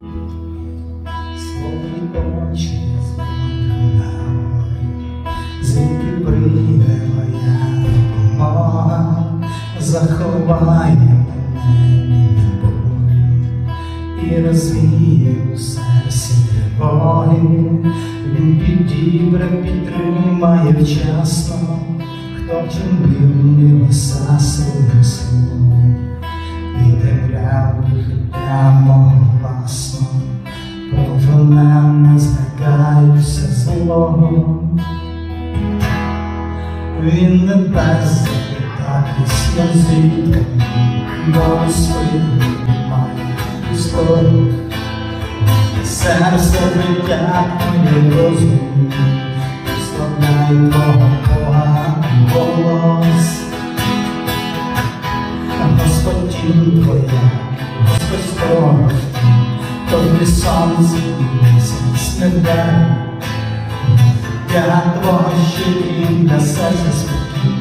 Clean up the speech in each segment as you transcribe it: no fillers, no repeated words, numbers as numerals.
Свої очі зводю на гори, звідки прийде моя допомога, заховає мене від болю і розвіє у серці тривоги. Він підібре, підтримає вчасно, хто вчинив небеса своїм словом, і темряву життя мого власного. Вона не злякаюся злого. Він не дасть запитатись на звідки, бо у своїх немає історії. Серце притягує розум, славляє твого Бога голос. Господь тінь твоя, Господь сторож, тобі сонце і місяць не дай. Я твого щирі для серця спокій,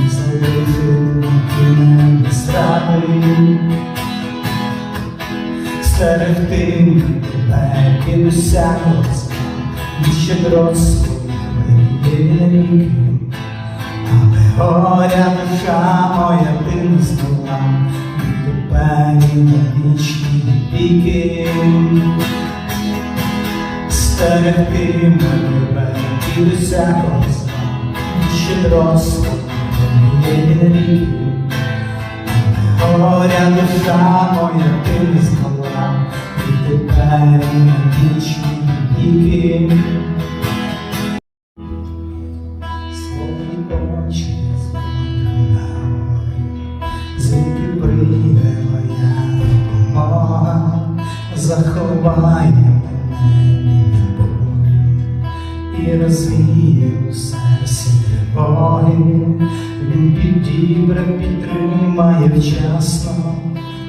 і залишив мене зради. Стерегти тебе від усякого зла, і щедро своїх вірних, аби горя душа моя ти не здала, і тепер і на вічні віки. Стерегти мене від усякого зла, і щедро своїх вірних, аби горя душа моя ти не здала, і тепер і на вічні віки. Свої очі зводю на гори, звідки прийде моя допомога, заховає мене від болю і розвіє у серці тривоги. Він підібре, підтримає вчасно,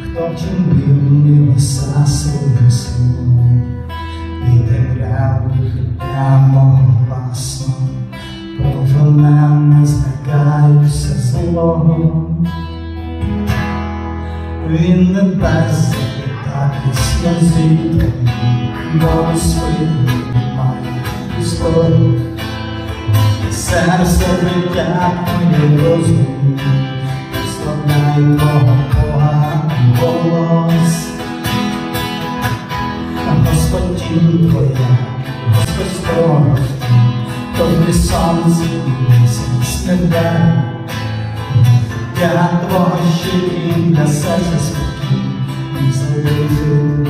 хто вчинив небеса своїм словом, і темряву життя мого власного. Вона не злякаюся злого. Він не дасть запитатись на звідки, бо у своїх немає історії. Серце притягує розум, славляє твого Бога голос. Господь тінь твоя, Господь сторож, тобі сонце і місяць не дай. Я твого щирі для серця спокій, і залишив